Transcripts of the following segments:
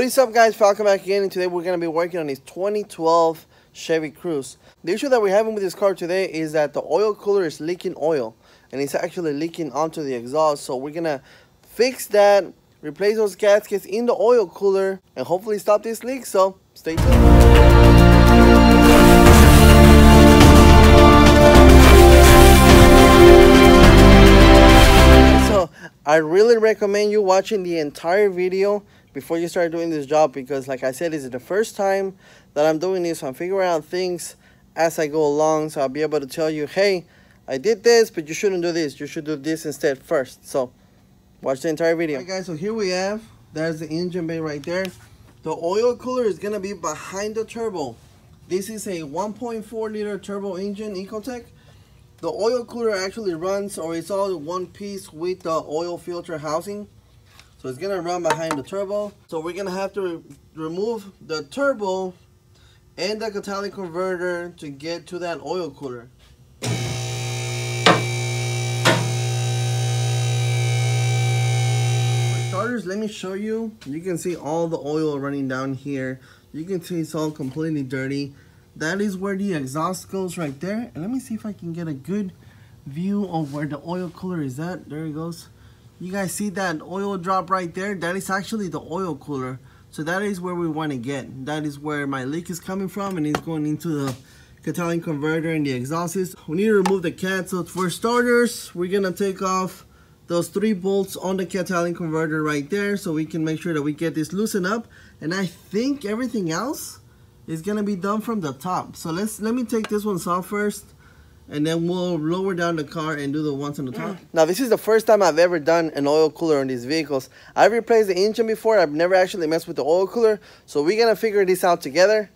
What is up, guys? Falcon back again, and today we're going to be working on this 2012 Chevy Cruze. The issue that we're having with this car today is that the oil cooler is leaking oil, and it's actually leaking onto the exhaust. So we're going to fix that, replace those gaskets in the oil cooler, and hopefully stop this leak. So stay tuned. I really recommend you watching the entire video before you start doing this job, because like I said, this is the first time that I'm doing this, so I'm figuring out things as I go along, so I'll be able to tell you, hey, I did this, but you shouldn't do this, you should do this instead first. So watch the entire video. Alright guys, so here we have, there's the engine bay right there. The oil cooler is going to be behind the turbo. This is a 1.4 liter turbo engine, Ecotech. The oil cooler actually runs, or it's all one piece with the oil filter housing. So it's going to run behind the turbo. So we're going to have to remove the turbo and the catalytic converter to get to that oil cooler. For starters, let me show you. You can see all the oil running down here. You can see it's all completely dirty. That is where the exhaust goes right there. And let me see if I can get a good view of where the oil cooler is at. There it goes. You guys see that oil drop right there? That is actually the oil cooler. So that is where we want to get. That is where my leak is coming from, and it's going into the catalytic converter and the exhaust system. We need to remove the cat. So for starters, we're going to take off those 3 bolts on the catalytic converter right there, so we can make sure that we get this loosened up. And I think everything else is gonna be done from the top. So let me take this one off first, and then we'll lower down the car and do the ones on the top. Now this is the first time I've ever done an oil cooler on these vehicles. I've replaced the engine before. I've never actually messed with the oil cooler, so we're gonna figure this out together.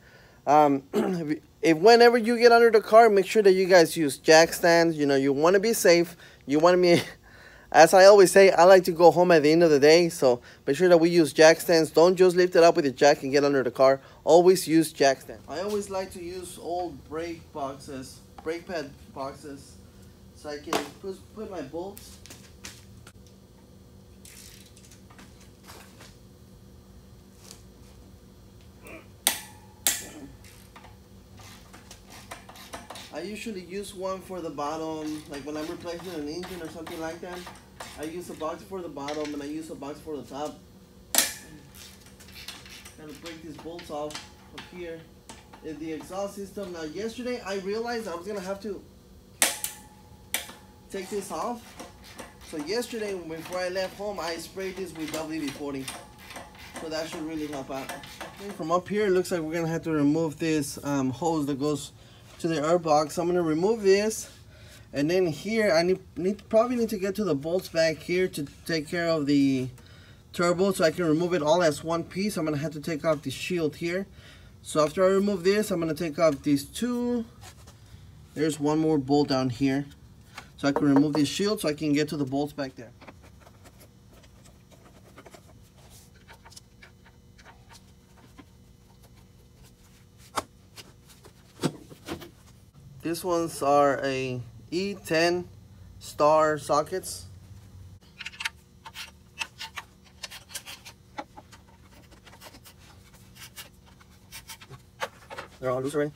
If whenever you get under the car, make sure that you guys use jack stands. You know, you want to be safe. You want to be, as I always say, I like to go home at the end of the day, so make sure that we use jack stands. Don't just lift it up with the jack and get under the car. Always use jack stands. I always like to use old brake pad boxes, so I can put my bolts. I usually use one for the bottom, like when I'm replacing an engine or something like that. I use a box for the bottom and I use a box for the top. Gotta break these bolts off up here. In the exhaust system. Now yesterday I realized I was gonna have to take this off. So yesterday before I left home, I sprayed this with WD-40. So that should really help out. Okay, from up here it looks like we're gonna have to remove this hose that goes to the air box. So I'm gonna remove this, and then here I probably need to get to the bolts back here to take care of the turbo, so I can remove it all as one piece. I'm gonna have to take off the shield here. So after I remove this, I'm gonna take off these 2. There's one more bolt down here, so I can remove this shield so I can get to the bolts back there. These ones are a E10 star sockets. They're all loose already.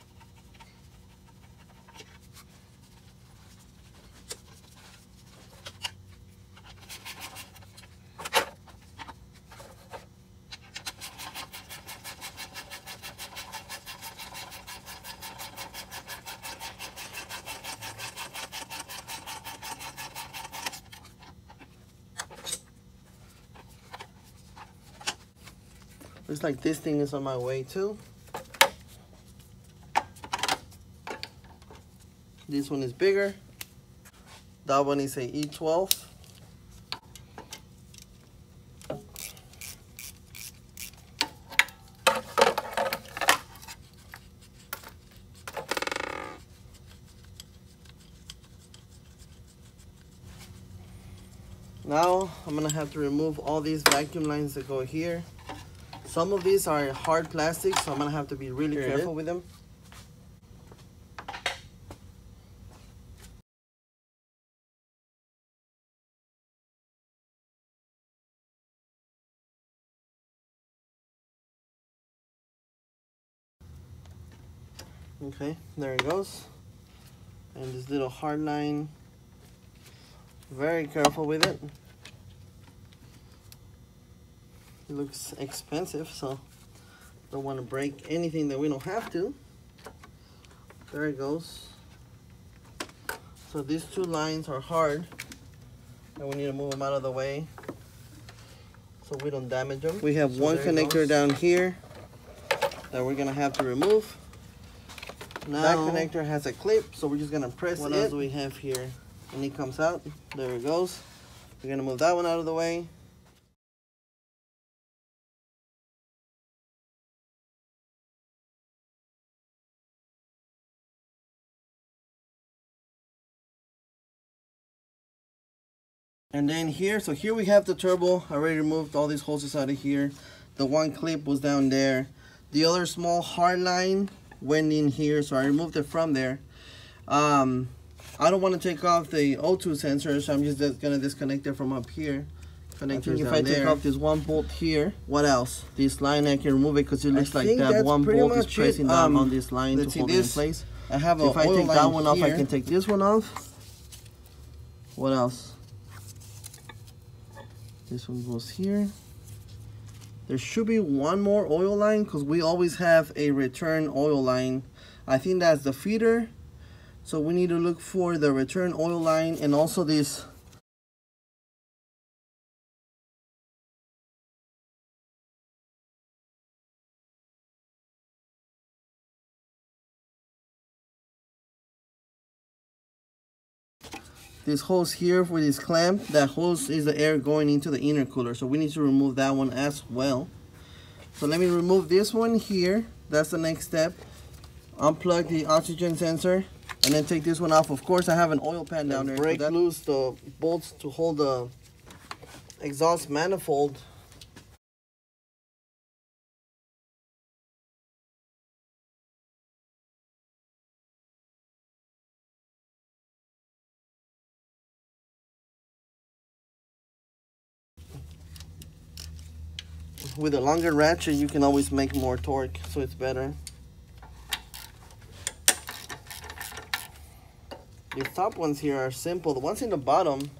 Looks like this thing is on my way too. This one is bigger. That one is a E12. Now I'm gonna have to remove all these vacuum lines that go here. Some of these are hard plastic, so I'm gonna have to be really careful with them. Okay, there it goes. And this little hard line, very careful with it. It looks expensive, so don't want to break anything that we don't have to. There it goes. So these two lines are hard, and we need to move them out of the way so we don't damage them. We have one connector down here that we're gonna have to remove. Now, that connector has a clip, so we're just gonna press it. What else do we have here? And it comes out. There it goes. We're gonna move that one out of the way. And then here, so here we have the turbo. I already removed all these hoses out of here. The one clip was down there. The other small hard line went in here, so I removed it from there. I don't want to take off the O2 sensor, so I'm just gonna disconnect it from up here. Connectors if I take off this one bolt here, what else? This line I can remove it because it looks like that one bolt is pressing down on this line to hold it in place. I have if I take that one off, I can take this one off. What else? This one goes here. There should be one more oil line because we always have a return oil line. I think that's the feeder. So we need to look for the return oil line and also this. This hose here for this clamp, that hose is the air going into the intercooler, so we need to remove that one as well. So let me remove this one here. That's the next step. Unplug the oxygen sensor and then take this one off. Of course, I have an oil pan down there. Break loose the bolts to hold the exhaust manifold. With a longer ratchet, you can always make more torque, so it's better. These top ones here are simple. The ones in the bottom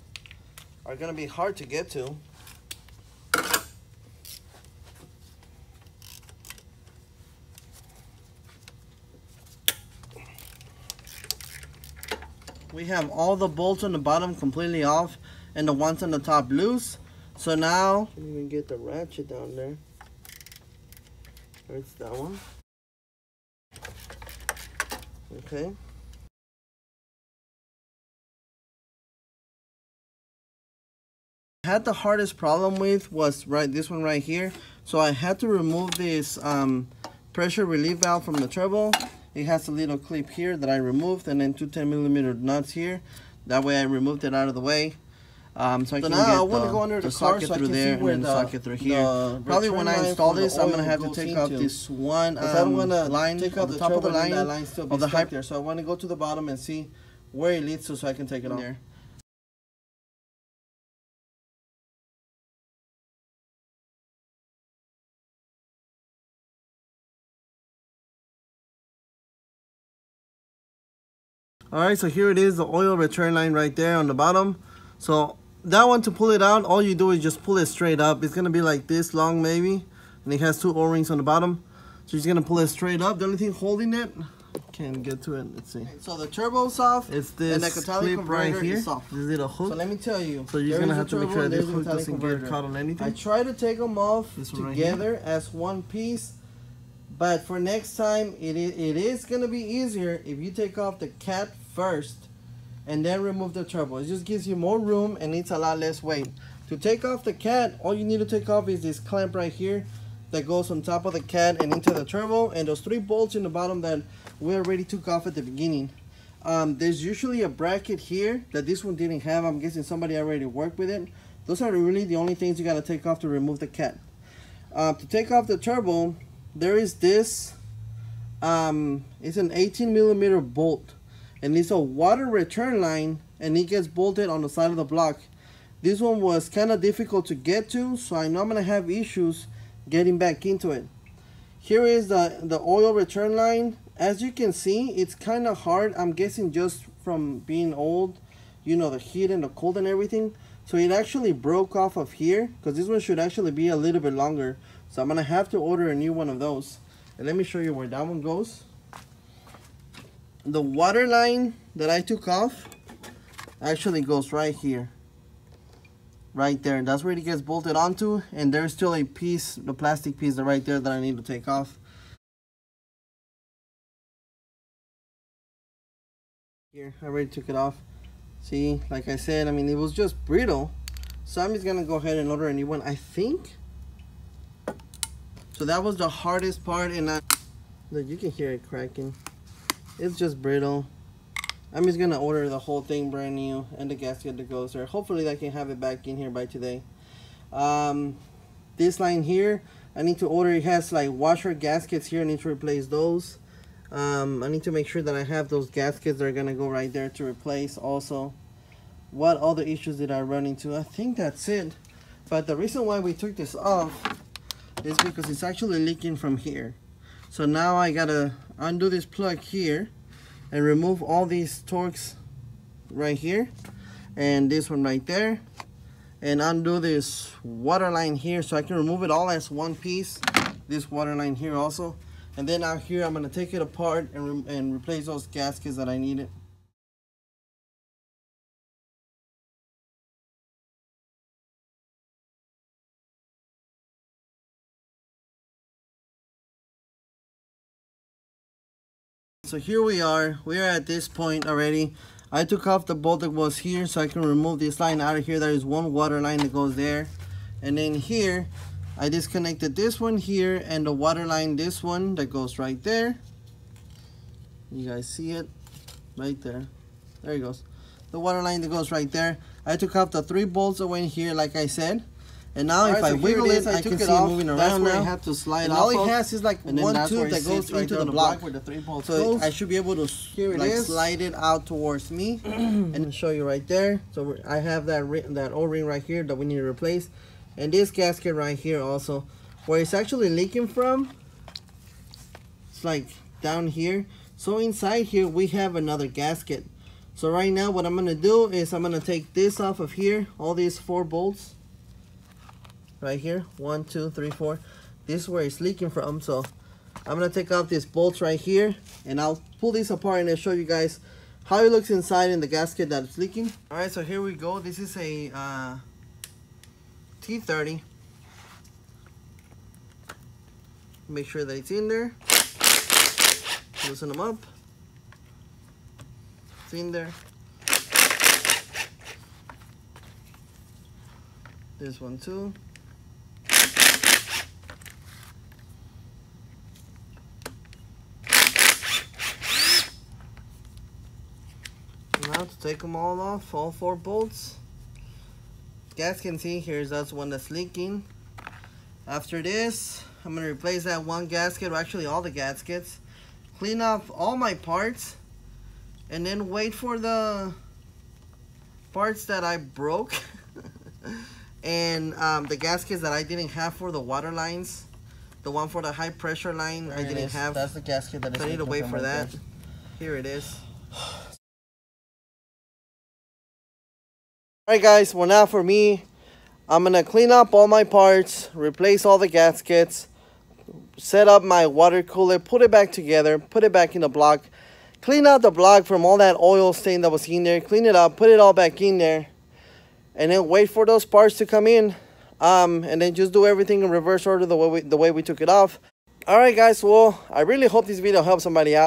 are gonna be hard to get to. We have all the bolts on the bottom completely off and the ones on the top loose. So now, I can't even get the ratchet down there. There's that one. Okay. I had the hardest problem with was this one right here. So I had to remove this pressure relief valve from the turbo. It has a little clip here that I removed, and then two 10mm nuts here. That way I removed it out of the way. So I can get I want to go under the car so I can see where the socket through here. Probably when I install this, I'm gonna have to take out this one line, take out the top of the line of the hype there. So I want to go to the bottom and see where it leads to, so I can take it on there. Alright, so here it is, the oil return line right there on the bottom. So that one, to pull it out, all you do is just pull it straight up. It's gonna be like this long maybe, and it has two O-rings on the bottom. So you're just gonna pull it straight up. The only thing holding it, can't get to it, let's see. So the turbo's off, it's this and the catalytic converter right here, is off. This little hook. So let me tell you, so you're gonna have to make sure that this hook doesn't get caught on anything. I try to take them off together right as one piece, but for next time, it is gonna be easier if you take off the cat first and then remove the turbo. It just gives you more room and it's a lot less weight. To take off the cat, all you need to take off is this clamp right here that goes on top of the cat and into the turbo, and those three bolts in the bottom that we already took off at the beginning. There's usually a bracket here that this one didn't have. I'm guessing somebody already worked with it. Those are really the only things you gotta take off to remove the cat. To take off the turbo, there is this, it's an 18mm bolt. And it's a water return line, and it gets bolted on the side of the block. This one was kind of difficult to get to, so I know I'm gonna have issues getting back into it. Here is the oil return line, as you can see, it's kind of hard. I'm guessing just from being old, you know, the heat and the cold and everything. So it actually broke off of here, because this one should actually be a little bit longer. So I'm gonna have to order a new one of those. And let me show you where that one goes. The water line that I took off actually goes right here. Right there. That's where it gets bolted onto. And there's still a piece, the plastic piece right there that I need to take off. Here, I already took it off. See, like I said, I mean, it was just brittle. So I'm just gonna go ahead and order a new one, I think. So that was the hardest part, and look, you can hear it cracking. It's just brittle. I'm just gonna order the whole thing brand new and the gasket that goes there. Hopefully I can have it back in here by today. This line here, I need to order. It has like washer gaskets here. I need to replace those. I need to make sure that I have those gaskets that are gonna go right there to replace also. What other issues did I run into? I think that's it. But the reason why we took this off is because it's actually leaking from here. So now I gotta undo this plug here and remove all these Torx right here and this one right there, and undo this water line here so I can remove it all as one piece. This water line here also. And then out here, I'm going to take it apart and replace those gaskets that I needed. So here we are at this point already. I took off the bolt that was here so I can remove this line out of here. There is one water line that goes there. And then here, I disconnected this one here and the water line, this one that goes right there. You guys see it? Right there. There it goes. The water line that goes right there. I took off the 3 bolts that went here like I said. And now if I wiggle it, I can see it moving around now. I have to slide off. All it has is like one tube that goes into the block where the 3 bolts go. So I should be able to slide it out towards me and show you right there. So I have that O-ring right here that we need to replace. And this gasket right here also, where it's actually leaking from, it's like down here. So inside here we have another gasket. So right now what I'm going to do is I'm going to take this off of here, all these 4 bolts. Right here, 1, 2, 3, 4. This is where it's leaking from. So I'm going to take off these bolts right here and I'll pull these apart and I'll show you guys how it looks inside in the gasket that's leaking. Alright, so here we go. This is a T30. Make sure that it's in there. Loosen them up. It's in there. This one too. Now to take them all off, all 4 bolts. You guys can see here's that's one that's leaking. After this, I'm gonna replace that one gasket, or actually all the gaskets. Clean off all my parts, and then wait for the parts that I broke, and the gaskets that I didn't have for the water lines. The one for the high pressure line I didn't have. That's the gasket that I need to wait for that. Here it is. Alright guys, well now for me, I'm going to clean up all my parts, replace all the gaskets, set up my water cooler, put it back together, put it back in the block, clean out the block from all that oil stain that was in there, clean it up, put it all back in there, and then wait for those parts to come in, and then just do everything in reverse order the way we took it off. Alright guys, well, I really hope this video helps somebody out.